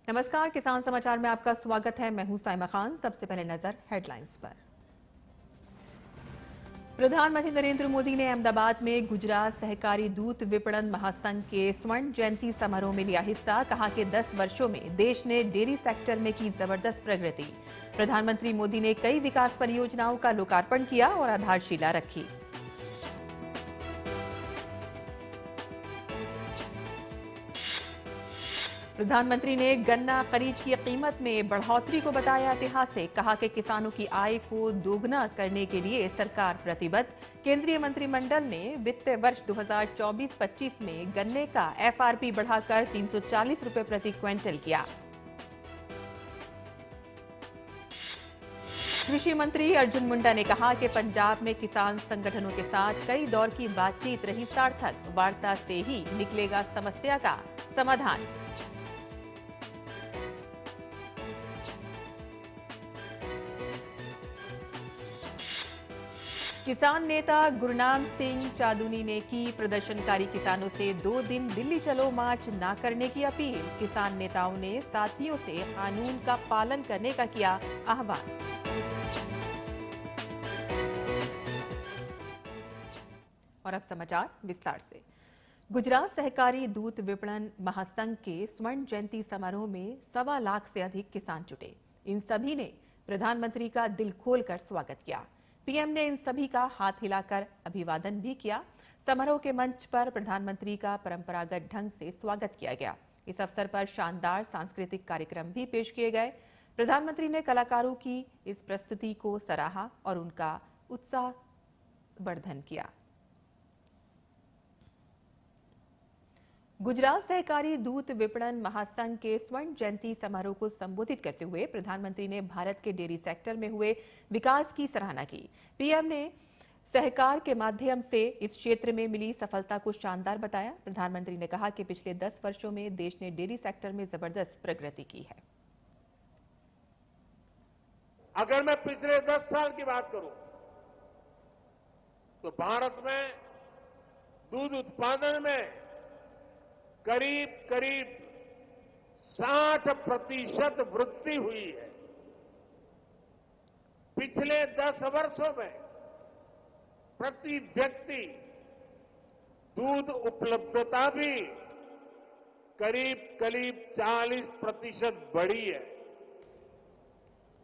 नमस्कार, किसान समाचार में आपका स्वागत है। मैं हूं साइमा खान। सबसे पहले नजर हेडलाइंस पर। प्रधानमंत्री नरेंद्र मोदी ने अहमदाबाद में गुजरात सहकारी दूध विपणन महासंघ के स्वर्ण जयंती समारोह में लिया हिस्सा। कहा कि 10 वर्षों में देश ने डेयरी सेक्टर में की जबरदस्त प्रगति। प्रधानमंत्री मोदी ने कई विकास परियोजनाओं का लोकार्पण किया और आधारशिला रखी। प्रधानमंत्री ने गन्ना खरीद की कीमत में बढ़ोतरी को बताया ऐतिहासिक। कहा कि किसानों की आय को दोगुना करने के लिए सरकार प्रतिबद्ध। केंद्रीय मंत्रिमंडल ने वित्तीय वर्ष 2024-25 में गन्ने का एफआरपी बढ़ाकर 340 रुपए प्रति क्विंटल किया। कृषि मंत्री अर्जुन मुंडा ने कहा कि पंजाब में किसान संगठनों के साथ कई दौर की बातचीत रही सार्थक। वार्ता से ही निकलेगा समस्या का समाधान। किसान नेता गुरनाम सिंह चांदूनी ने की प्रदर्शनकारी किसानों से 2 दिन दिल्ली चलो मार्च न करने की अपील। किसान नेताओं ने साथियों से कानून का पालन करने का किया आह्वान। और अब समाचार विस्तार से। गुजरात सहकारी दूध विपणन महासंघ के स्वर्ण जयंती समारोह में 1.25 लाख से अधिक किसान जुटे। इन सभी ने प्रधानमंत्री का दिल खोलकर स्वागत किया। पीएम ने इन सभी का हाथ हिलाकर अभिवादन भी किया। समारोह के मंच पर प्रधानमंत्री का परंपरागत ढंग से स्वागत किया गया। इस अवसर पर शानदार सांस्कृतिक कार्यक्रम भी पेश किए गए। प्रधानमंत्री ने कलाकारों की इस प्रस्तुति को सराहा और उनका उत्साहवर्धन किया। गुजरात सहकारी दूध विपणन महासंघ के स्वर्ण जयंती समारोह को संबोधित करते हुए प्रधानमंत्री ने भारत के डेयरी सेक्टर में हुए विकास की सराहना की। पीएम ने सहकार के माध्यम से इस क्षेत्र में मिली सफलता को शानदार बताया। प्रधानमंत्री ने कहा कि पिछले 10 वर्षों में देश ने डेयरी सेक्टर में जबरदस्त प्रगति की है। अगर मैं पिछले 10 साल की बात करूं तो भारत में दूध उत्पादन में करीब 60% वृद्धि हुई है। पिछले 10 वर्षों में प्रति व्यक्ति दूध उपलब्धता भी करीब 40% बढ़ी है।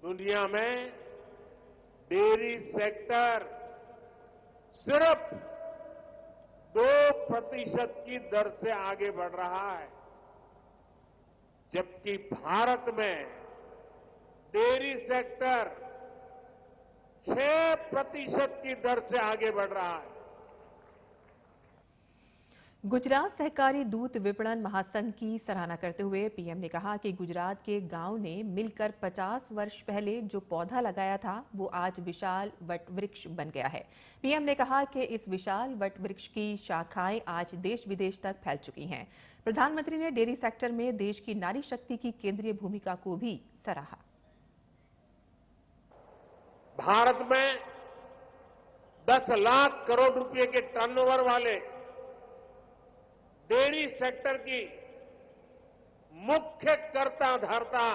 दुनिया में डेयरी सेक्टर सिर्फ 2% की दर से आगे बढ़ रहा है, जबकि भारत में डेयरी सेक्टर 6% की दर से आगे बढ़ रहा है। गुजरात सहकारी दूध विपणन महासंघ की सराहना करते हुए पीएम ने कहा कि गुजरात के गांव ने मिलकर 50 वर्ष पहले जो पौधा लगाया था वो आज विशाल वट वृक्ष बन गया है। पीएम ने कहा कि इस विशाल वट वृक्ष की शाखाएं आज देश विदेश तक फैल चुकी हैं। प्रधानमंत्री ने डेयरी सेक्टर में देश की नारी शक्ति की केंद्रीय भूमिका को भी सराहा। भारत में 10 लाख करोड़ रुपए के टर्नओवर वाले डेयरी सेक्टर की मुख्य कर्ता धर्ता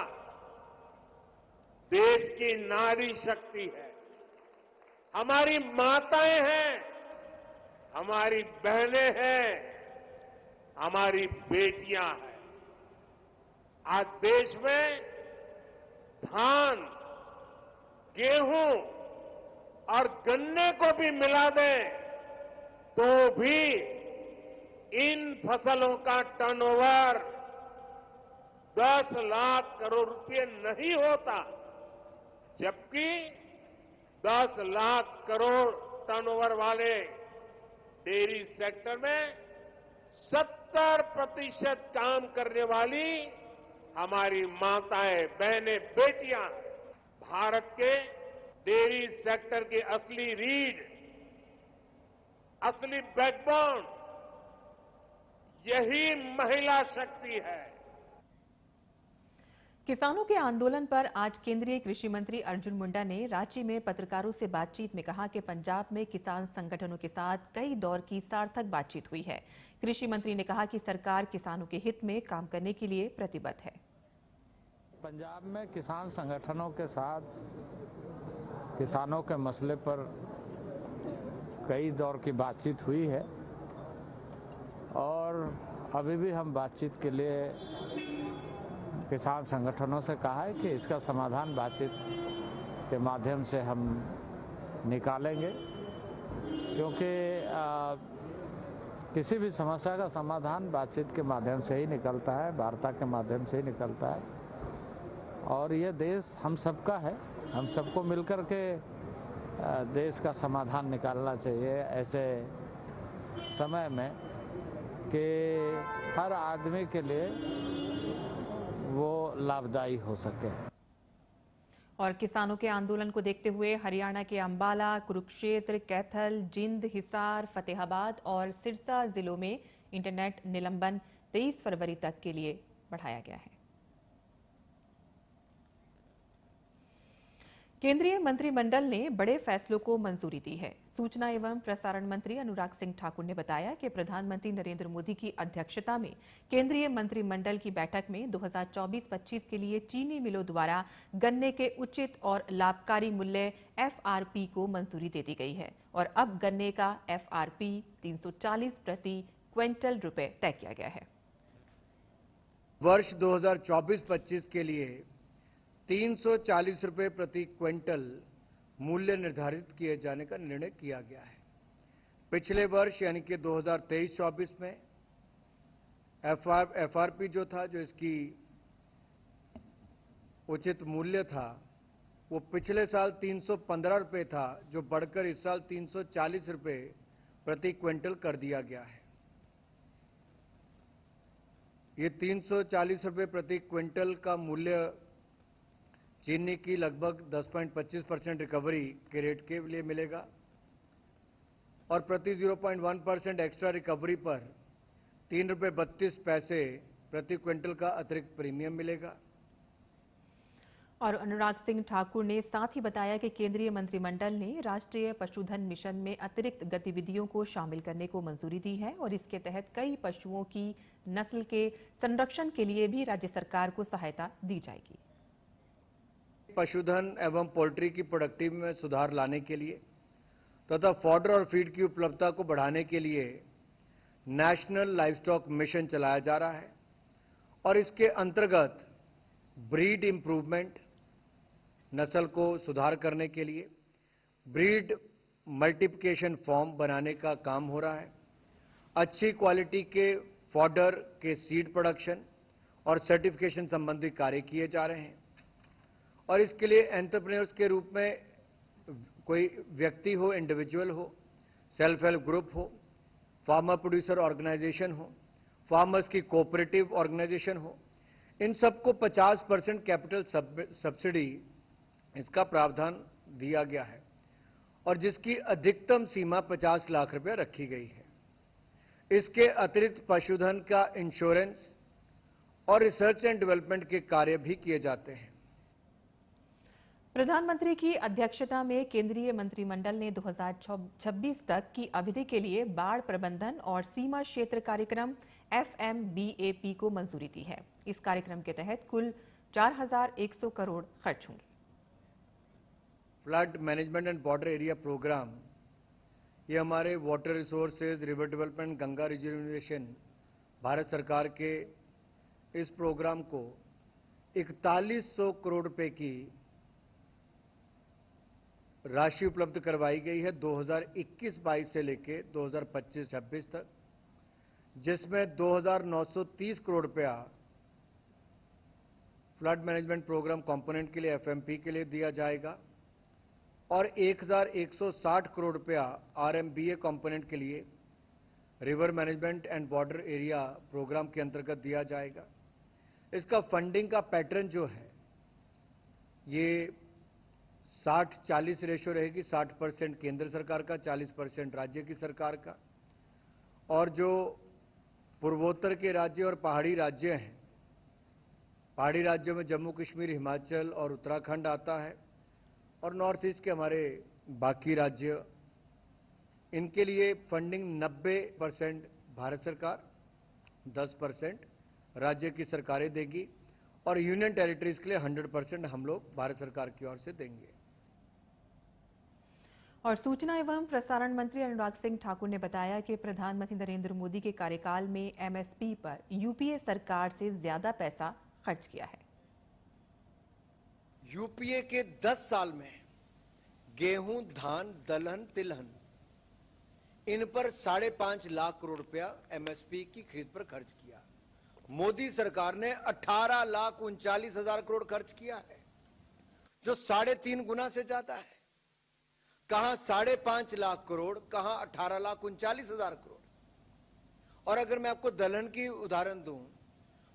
देश की नारी शक्ति है। हमारी माताएं हैं, हमारी बहनें हैं, हमारी बेटियां हैं। आज देश में धान, गेहूं और गन्ने को भी मिला दें तो भी इन फसलों का टर्नओवर 10 लाख करोड़ रुपए नहीं होता, जबकि 10 लाख करोड़ टर्नओवर वाले डेयरी सेक्टर में 70% काम करने वाली हमारी माताएं, बहनें, बेटियां। भारत के डेयरी सेक्टर की असली रीढ़, असली बैकबोन यही महिला शक्ति है। किसानों के आंदोलन पर आज केंद्रीय कृषि मंत्री अर्जुन मुंडा ने रांची में पत्रकारों से बातचीत में कहा कि पंजाब में किसान संगठनों के साथ कई दौर की सार्थक बातचीत हुई है। कृषि मंत्री ने कहा कि सरकार किसानों के हित में काम करने के लिए प्रतिबद्ध है। पंजाब में किसान संगठनों के साथ किसानों के मसले पर कई दौर की बातचीत हुई है और अभी भी हम बातचीत के लिए किसान संगठनों से कहा है कि इसका समाधान बातचीत के माध्यम से हम निकालेंगे, क्योंकि किसी भी समस्या का समाधान बातचीत के माध्यम से ही निकलता है, वार्ता के माध्यम से ही निकलता है। और ये देश हम सबका है, हम सबको मिलकर के देश का समाधान निकालना चाहिए ऐसे समय में कि हर आदमी के लिए वो लाभदायी हो सके। और किसानों के आंदोलन को देखते हुए हरियाणा के अंबाला, कुरुक्षेत्र, कैथल, जिंद, हिसार, फतेहाबाद और सिरसा जिलों में इंटरनेट निलंबन 23 फरवरी तक के लिए बढ़ाया गया है। केंद्रीय मंत्रिमंडल ने बड़े फैसलों को मंजूरी दी है। सूचना एवं प्रसारण मंत्री अनुराग सिंह ठाकुर ने बताया कि प्रधानमंत्री नरेंद्र मोदी की अध्यक्षता में केंद्रीय मंत्रिमंडल की बैठक में 2024-25 के लिए चीनी मिलों द्वारा गन्ने के उचित और लाभकारी मूल्य FRP को मंजूरी दे दी गई है और अब गन्ने का FRP 340 प्रति क्विंटल रुपए तय किया गया है। वर्ष 2024-25 के लिए 340 रुपए प्रति क्विंटल मूल्य निर्धारित किए जाने का निर्णय किया गया है। पिछले वर्ष यानी कि 2023-24 में FRP जो था, जो इसकी उचित मूल्य था, वो पिछले साल 315 रुपए था, जो बढ़कर इस साल 340 रुपए प्रति क्विंटल कर दिया गया है। ये 340 रुपए प्रति क्विंटल का मूल्य चीनी की लगभग 10.25% रिकवरी के रेट के लिए मिलेगा और प्रति 0.1% एक्स्ट्रा रिकवरी पर 3 रुपए 32 पैसे प्रति क्विंटल का अतिरिक्त प्रीमियम मिलेगा। और अनुराग सिंह ठाकुर ने साथ ही बताया कि केंद्रीय मंत्रिमंडल ने राष्ट्रीय पशुधन मिशन में अतिरिक्त गतिविधियों को शामिल करने को मंजूरी दी है और इसके तहत कई पशुओं की नस्ल के संरक्षण के लिए भी राज्य सरकार को सहायता दी जाएगी। पशुधन एवं पोल्ट्री की प्रोडक्टिविटी में सुधार लाने के लिए तथा फॉडर और फीड की उपलब्धता को बढ़ाने के लिए नेशनल लाइवस्टॉक मिशन चलाया जा रहा है और इसके अंतर्गत ब्रीड इंप्रूवमेंट, नस्ल को सुधार करने के लिए ब्रीड मल्टीप्लिकेशन फॉर्म बनाने का काम हो रहा है। अच्छी क्वालिटी के फॉडर के सीड प्रोडक्शन और सर्टिफिकेशन संबंधी कार्य किए जा रहे हैं और इसके लिए एंटरप्रेन्योर्स के रूप में कोई व्यक्ति हो, इंडिविजुअल हो, सेल्फ हेल्प ग्रुप हो, फार्मर प्रोड्यूसर ऑर्गेनाइजेशन हो, फार्मर्स की कोऑपरेटिव ऑर्गेनाइजेशन हो, इन सबको 50% कैपिटल सब्सिडी इसका प्रावधान दिया गया है और जिसकी अधिकतम सीमा 50 लाख रुपए रखी गई है। इसके अतिरिक्त पशुधन का इंश्योरेंस और रिसर्च एंड डेवलपमेंट के कार्य भी किए जाते हैं। प्रधानमंत्री की अध्यक्षता में केंद्रीय मंत्रिमंडल ने 2026 तक की अवधि के लिए बाढ़ प्रबंधन और सीमा क्षेत्र कार्यक्रम FMBAP को मंजूरी दी है। इस कार्यक्रम के तहत कुल 4,100 करोड़ खर्च होंगे। Flood management and border area programme, ये हमारे water resources, river development, Ganga reservation Bharat सरकार के इस प्रोग्राम को 4100 करोड़ रुपए की राशि उपलब्ध करवाई गई है 2021-22 से लेकर 2025-26 तक, जिसमें 2,930 करोड़ रुपया फ्लड मैनेजमेंट प्रोग्राम कंपोनेंट के लिए FMP के लिए दिया जाएगा और 1,160 करोड़ रुपया RMBA कंपोनेंट के लिए river management and border area programme के अंतर्गत दिया जाएगा। इसका फंडिंग का पैटर्न जो है ये 60-40 रेशो रहेगी। 60% केंद्र सरकार का, 40% राज्य की सरकार का। और जो पूर्वोत्तर के राज्य और पहाड़ी राज्य हैं, पहाड़ी राज्यों में जम्मू कश्मीर, हिमाचल और उत्तराखंड आता है और नॉर्थ ईस्ट के हमारे बाकी राज्य, इनके लिए फंडिंग 90% भारत सरकार, 10% राज्य की सरकारें देगी और यूनियन टेरिटरीज के लिए 100% हम लोग भारत सरकार की ओर से देंगे। और सूचना एवं प्रसारण मंत्री अनुराग सिंह ठाकुर ने बताया कि प्रधानमंत्री नरेंद्र मोदी के कार्यकाल में एमएसपी पर यूपीए सरकार से ज्यादा पैसा खर्च किया है। यूपीए के 10 साल में गेहूं, धान, दलहन, तिलहन इन पर 5.5 लाख करोड़ रुपया एमएसपी की खरीद पर खर्च किया। मोदी सरकार ने 18,39,000 करोड़ खर्च किया है, जो 3.5 गुना से ज्यादा है। कहां 5.5 लाख करोड़, कहां 18,39,000 करोड़। और अगर मैं आपको दलहन की उदाहरण दूं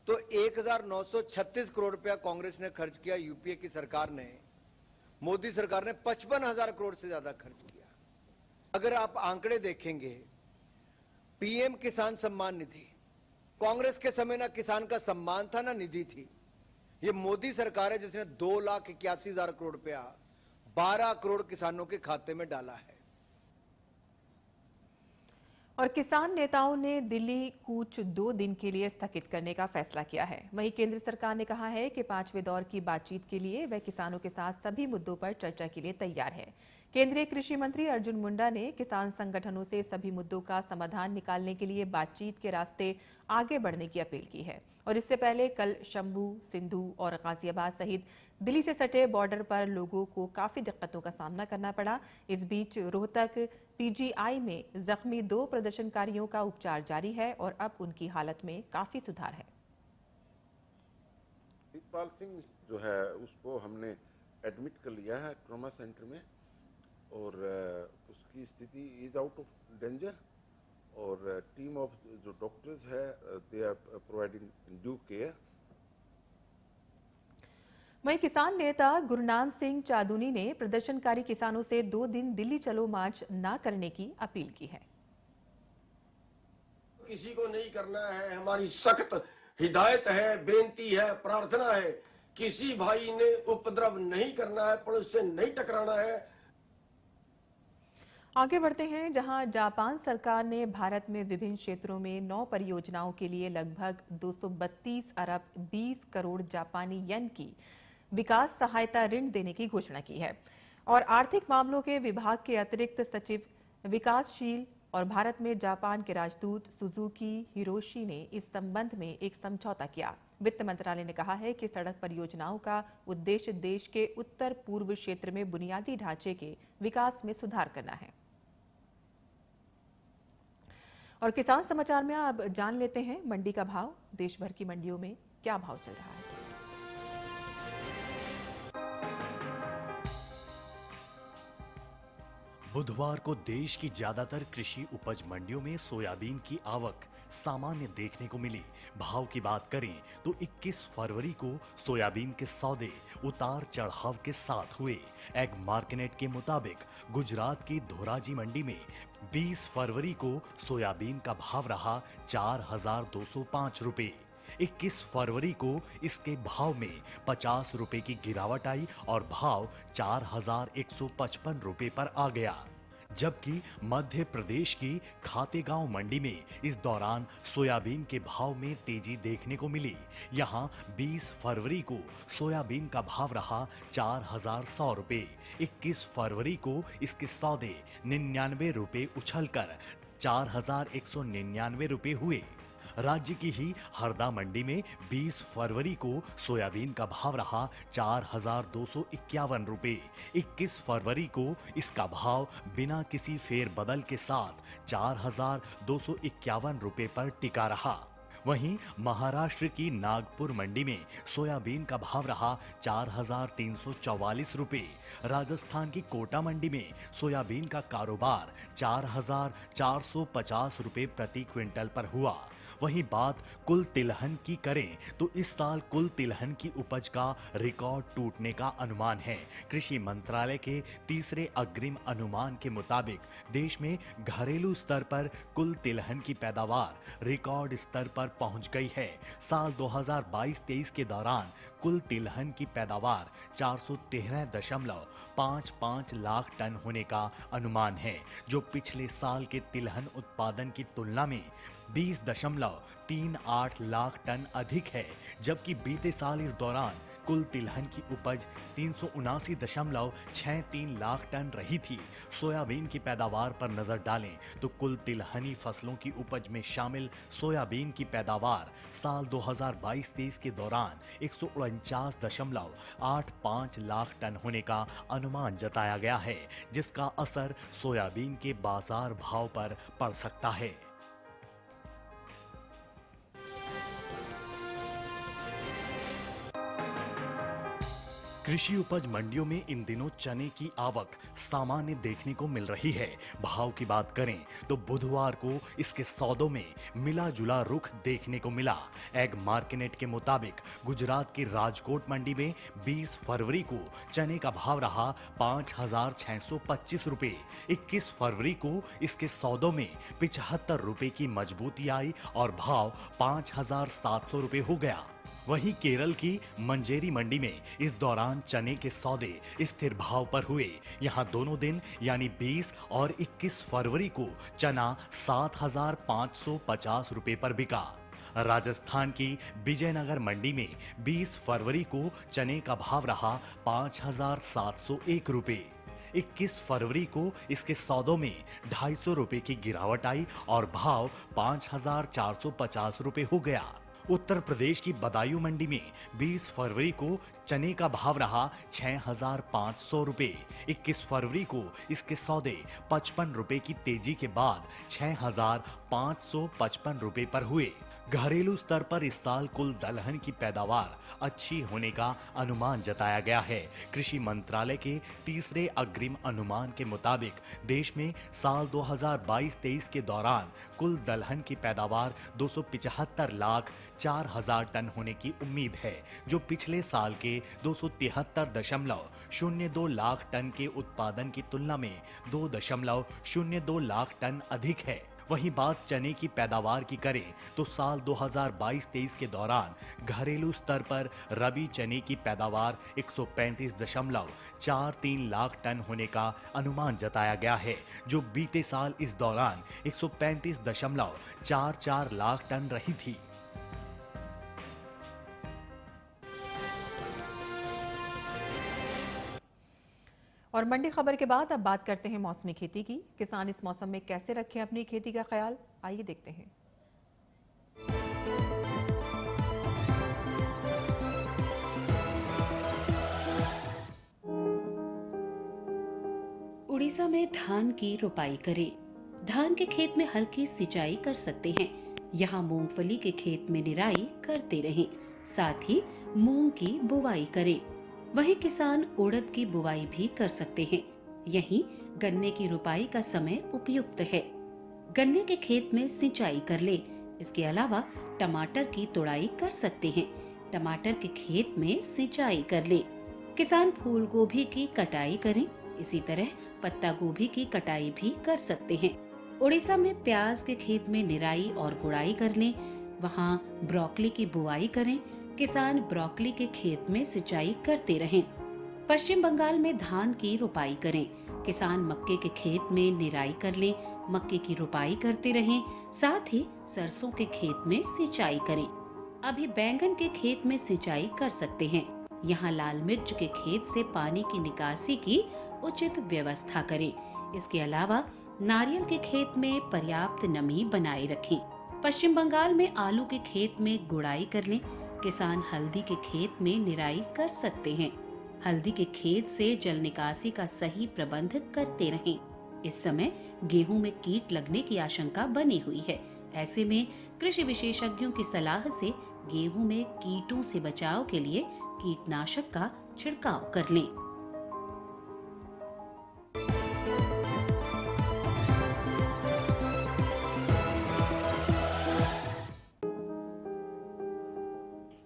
तो 1,936 करोड़ रुपया कांग्रेस ने खर्च किया, यूपीए की सरकार ने, मोदी सरकार ने 55,000 करोड़ से ज्यादा खर्च किया। अगर आप आंकड़े देखेंगे, पीएम किसान सम्मान निधि, कांग्रेस के समय ना किसान का सम्मान था ना निधि थी। ये मोदी सरकार है जिसने 2,81,000 करोड़ रुपया 12 करोड़ किसानों के खाते में डाला है। और किसान नेताओं ने दिल्ली कूच 2 दिन के लिए स्थगित करने का फैसला किया है। वहीं केंद्र सरकार ने कहा है कि 5वें दौर की बातचीत के लिए वह किसानों के साथ सभी मुद्दों पर चर्चा के लिए तैयार है। केंद्रीय कृषि मंत्री अर्जुन मुंडा ने किसान संगठनों से सभी मुद्दों का समाधान निकालने के लिए बातचीत के रास्ते आगे बढ़ने की अपील की है। और इससे पहले कल शंभू, सिंधु और गाजियाबाद सहित दिल्ली से सटे बॉर्डर पर लोगों को काफी दिक्कतों का सामना करना पड़ा। इस बीच रोहतक पीजीआई में जख्मी 2 प्रदर्शनकारियों का उपचार जारी है और अब उनकी हालत में काफी सुधार है। प्रीतपाल सिंह जो है उसको हमने एडमिट कर लिया है ट्रॉमा सेंटर में और उसकी स्थिति इज आउट ऑफ डेंजर और टीम ऑफ जो डॉक्टर्स है they are providing due care. वहीं किसान नेता गुरनाम सिंह चादुनी ने प्रदर्शनकारी किसानों से 2 दिन दिल्ली चलो मार्च न करने की अपील की है। किसी को नहीं करना है, हमारी सख्त हिदायत है, बेनती है, प्रार्थना है, किसी भाई ने उपद्रव नहीं करना है, पुलिस से नहीं टकराना है। आगे बढ़ते हैं, जहां जापान सरकार ने भारत में विभिन्न क्षेत्रों में 9 परियोजनाओं के लिए लगभग 232 अरब 20 करोड़ जापानी येन की विकास सहायता ऋण देने की घोषणा की है। और आर्थिक मामलों के विभाग के अतिरिक्त सचिव विकासशील और भारत में जापान के राजदूत सुजुकी हिरोशी ने इस संबंध में एक समझौता किया। वित्त मंत्रालय ने कहा है कि सड़क परियोजनाओं का उद्देश्य देश के उत्तर पूर्व क्षेत्र में बुनियादी ढांचे के विकास में सुधार करना है। और किसान समाचार में अब जान लेते हैं मंडी का भाव। देश भर की मंडियों में क्या भाव चल रहा है। बुधवार को देश की ज्यादातर कृषि उपज मंडियों में सोयाबीन की आवक सामान्य देखने को मिली। भाव की बात करें तो 21 फरवरी को सोयाबीन के सौदे उतार चढ़ाव के साथ हुए। एग मार्केट के मुताबिक गुजरात की धोराजी मंडी में 20 फरवरी को सोयाबीन का भाव रहा 4,205 रुपए। 21 फरवरी को इसके भाव में 50 रुपए की गिरावट आई और भाव 4,155 रुपए पर आ गया। जबकि मध्य प्रदेश की खातेगांव मंडी में इस दौरान सोयाबीन के भाव में तेजी देखने को मिली। यहां 20 फरवरी को सोयाबीन का भाव रहा 4,100 रुपए। 21 फरवरी को इसके सौदे 99 रुपए उछलकर 4,199 रुपए हुए। राज्य की ही हरदा मंडी में 20 फरवरी को सोयाबीन का भाव रहा 4,251 रुपए। 21 फरवरी को इसका भाव बिना किसी फेरबदल के साथ 4,251 रुपए पर टिका रहा। वहीं महाराष्ट्र की नागपुर मंडी में सोयाबीन का भाव रहा 4,344 रुपए। राजस्थान की कोटा मंडी में सोयाबीन का कारोबार 4,450 रुपए प्रति क्विंटल पर हुआ। वहीं बात कुल तिलहन की करें तो इस साल कुल तिलहन की उपज का रिकॉर्ड टूटने का अनुमान है। कृषि मंत्रालय के तीसरे अग्रिम अनुमान के मुताबिक देश में घरेलू स्तर पर कुल तिलहन की पैदावार रिकॉर्ड स्तर पर पहुंच गई है। साल 2022-23 के दौरान कुल तिलहन की पैदावार 413.55 लाख टन होने का अनुमान है, जो पिछले साल के तिलहन उत्पादन की तुलना में 20.38 लाख टन अधिक है, जबकि बीते साल इस दौरान कुल तिलहन की उपज 379.63 लाख टन रही थी। सोयाबीन की पैदावार पर नजर डालें तो कुल तिलहनी फसलों की उपज में शामिल सोयाबीन की पैदावार साल 2022-23 के दौरान 149.85 लाख टन होने का अनुमान जताया गया है, जिसका असर सोयाबीन के बाजार भाव पर पड़ सकता है। कृषि उपज मंडियों में इन दिनों चने की आवक सामान्य देखने को मिल रही है। भाव की बात करें तो बुधवार को इसके सौदों में मिला जुला रुख देखने को मिला। एग मार्केट के मुताबिक गुजरात की राजकोट मंडी में 20 फरवरी को चने का भाव रहा 5,625 रुपए। 21 फरवरी को इसके सौदों में 75 रुपए की मजबूती आई और भाव 5,700 रुपए हो गया। वहीं केरल की मंजेरी मंडी में इस दौरान चने के सौदे स्थिर भाव पर हुए। यहां दोनों दिन यानी 20 और 21 फरवरी को चना 7,550 रुपए पर बिका। राजस्थान की विजयनगर मंडी में 20 फरवरी को चने का भाव रहा 5,701 रुपए। 21 फरवरी को इसके सौदों में 250 रुपए की गिरावट आई और भाव 5,450 रुपए हो गया। उत्तर प्रदेश की बदायूं मंडी में 20 फरवरी को चने का भाव रहा 6,500 रुपए। 21 फरवरी को इसके सौदे 55 रुपए की तेजी के बाद 6,555 रुपए पर हुए। घरेलू स्तर पर इस साल कुल दलहन की पैदावार अच्छी होने का अनुमान जताया गया है। कृषि मंत्रालय के तीसरे अग्रिम अनुमान के मुताबिक देश में साल 2022-23 के दौरान कुल दलहन की पैदावार 275,04,000 टन होने की उम्मीद है, जो पिछले साल के 273.02 लाख टन के उत्पादन की तुलना में 2.02 लाख टन अधिक है। वहीं बात चने की पैदावार की करें तो साल 2022-23 के दौरान घरेलू स्तर पर रबी चने की पैदावार 135.43 लाख टन होने का अनुमान जताया गया है, जो बीते साल इस दौरान 135.44 लाख टन रही थी। और मंडी खबर के बाद अब बात करते हैं मौसमी खेती की। किसान इस मौसम में कैसे रखें अपनी खेती का ख्याल, आइए देखते हैं। उड़ीसा में धान की रोपाई करें। धान के खेत में हल्की सिंचाई कर सकते हैं। यहाँ मूंगफली के खेत में निराई करते रहें, साथ ही मूंग की बुवाई करें। वहीं किसान उड़द की बुवाई भी कर सकते हैं। यहीं गन्ने की रुपाई का समय उपयुक्त है। गन्ने के खेत में सिंचाई कर ले। इसके अलावा टमाटर की तुड़ाई कर सकते हैं। टमाटर के खेत में सिंचाई कर ले। किसान फूल गोभी की कटाई करें। इसी तरह पत्ता गोभी की कटाई भी कर सकते हैं। उड़ीसा में प्याज के खेत में निराई और गुड़ाई कर लें। वहाँ ब्रोकली की बुआई करें। किसान ब्रोकली के खेत में सिंचाई करते रहें। पश्चिम बंगाल में धान की रुपाई करें। किसान मक्के के खेत में निराई कर लें। मक्के की रुपाई करते रहें, साथ ही सरसों के खेत में सिंचाई करें। अभी बैंगन के खेत में सिंचाई कर सकते हैं। यहाँ लाल मिर्च के खेत से पानी की निकासी की उचित व्यवस्था करें। इसके अलावा नारियल के खेत में पर्याप्त नमी बनाए रखें। पश्चिम बंगाल में आलू के खेत में गुड़ाई कर लें। किसान हल्दी के खेत में निराई कर सकते हैं। हल्दी के खेत से जल निकासी का सही प्रबंध करते रहें। इस समय गेहूं में कीट लगने की आशंका बनी हुई है। ऐसे में कृषि विशेषज्ञों की सलाह से गेहूं में कीटों से बचाव के लिए कीटनाशक का छिड़काव कर लें।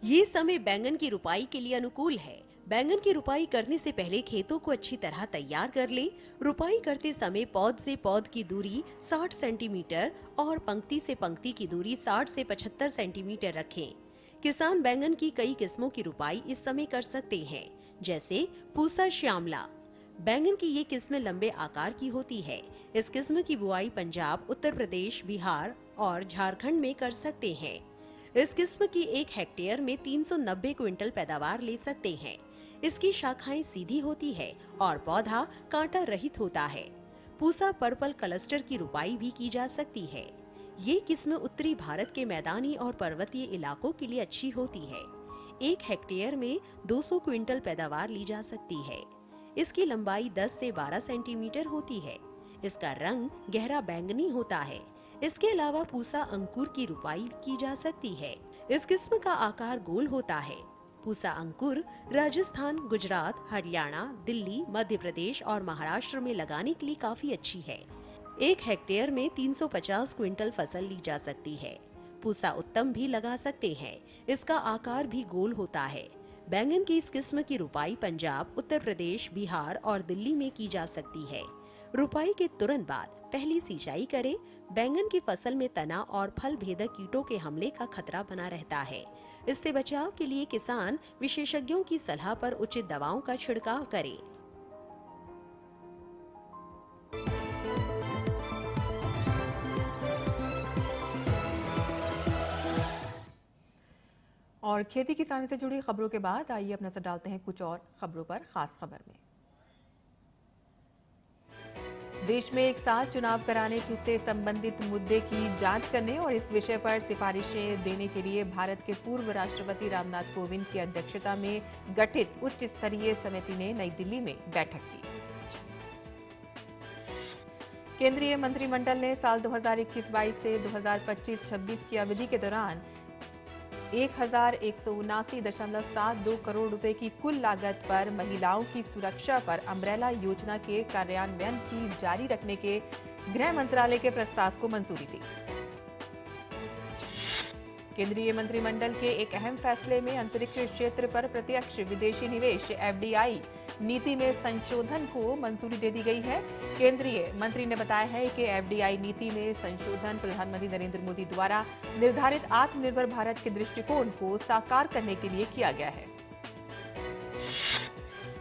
ये समय बैंगन की रुपाई के लिए अनुकूल है। बैंगन की रुपाई करने से पहले खेतों को अच्छी तरह तैयार कर लें। रुपाई करते समय पौध से पौध की दूरी 60 सेंटीमीटर और पंक्ति से पंक्ति की दूरी 60 से 75 सेंटीमीटर रखें। किसान बैंगन की कई किस्मों की रुपाई इस समय कर सकते हैं, जैसे पूसा श्यामला। बैंगन की ये किस्में लंबे आकार की होती है। इस किस्म की बुआई पंजाब, उत्तर प्रदेश, बिहार और झारखंड में कर सकते हैं। इस किस्म की 1 हेक्टेयर में 390 क्विंटल पैदावार ले सकते हैं। इसकी शाखाएं सीधी होती है और पौधा कांटा रहित होता है। पूसा पर्पल क्लस्टर की रुपाई भी की जा सकती है। ये किस्म उत्तरी भारत के मैदानी और पर्वतीय इलाकों के लिए अच्छी होती है। 1 हेक्टेयर में 200 क्विंटल पैदावार ली जा सकती है। इसकी लंबाई 10 से 12 सेंटीमीटर होती है। इसका रंग गहरा बैंगनी होता है। इसके अलावा पूसा अंकुर की रुपाई की जा सकती है। इस किस्म का आकार गोल होता है। पूसा अंकुर राजस्थान, गुजरात, हरियाणा, दिल्ली, मध्य प्रदेश और महाराष्ट्र में लगाने के लिए काफी अच्छी है। 1 हेक्टेयर में 350 क्विंटल फसल ली जा सकती है। पूसा उत्तम भी लगा सकते हैं। इसका आकार भी गोल होता है। बैंगन की इस किस्म की रुपाई पंजाब, उत्तर प्रदेश, बिहार और दिल्ली में की जा सकती है। रुपाई के तुरंत बाद पहली सिंचाई करें। बैंगन की फसल में तना और फल भेदक कीटों के हमले का खतरा बना रहता है। इससे बचाव के लिए किसान विशेषज्ञों की सलाह पर उचित दवाओं का छिड़काव करे। और खेती किसानी से जुड़ी खबरों के बाद आइए अब नजर डालते हैं कुछ और खबरों पर। खास खबर में, देश में एक साथ चुनाव कराने से संबंधित मुद्दे की जांच करने और इस विषय पर सिफारिशें देने के लिए भारत के पूर्व राष्ट्रपति रामनाथ कोविंद की अध्यक्षता में गठित उच्च स्तरीय समिति ने नई दिल्ली में बैठक की। केंद्रीय मंत्रिमंडल ने साल 2021-22 से 2025-26 की अवधि के दौरान 1179.72 करोड़ रुपए की कुल लागत पर महिलाओं की सुरक्षा पर अम्ब्रेला योजना के कार्यान्वयन की जारी रखने के गृह मंत्रालय के प्रस्ताव को मंजूरी दी। केंद्रीय मंत्रिमंडल के एक अहम फैसले में अंतरिक्ष क्षेत्र पर प्रत्यक्ष विदेशी निवेश (FDI) नीति में संशोधन को मंजूरी दे दी गई है। केंद्रीय मंत्री ने बताया है कि FDI नीति में संशोधन प्रधानमंत्री नरेंद्र मोदी द्वारा निर्धारित आत्मनिर्भर भारत के दृष्टिकोण को साकार करने के लिए किया गया है।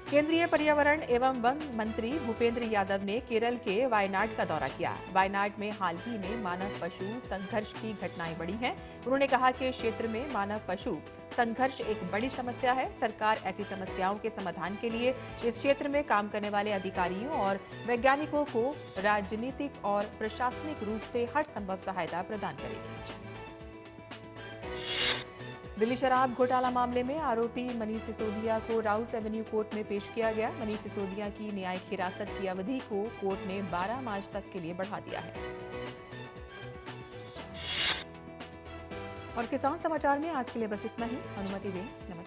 केंद्रीय पर्यावरण एवं वन मंत्री भूपेंद्र यादव ने केरल के वायनाड का दौरा किया। वायनाड में हाल ही में मानव पशु संघर्ष की घटनाएं बढ़ी हैं। उन्होंने कहा कि क्षेत्र में मानव पशु संघर्ष एक बड़ी समस्या है। सरकार ऐसी समस्याओं के समाधान के लिए इस क्षेत्र में काम करने वाले अधिकारियों और वैज्ञानिकों को राजनीतिक और प्रशासनिक रूप से हर संभव सहायता प्रदान करेगी। दिल्ली शराब घोटाला मामले में आरोपी मनीष सिसोदिया को राउस एवेन्यू कोर्ट में पेश किया गया। मनीष सिसोदिया की न्यायिक हिरासत की अवधि को कोर्ट ने 12 मार्च तक के लिए बढ़ा दिया है। और किसान समाचार में आज के लिए बस इतना ही। अनुमति दें। नमस्कार।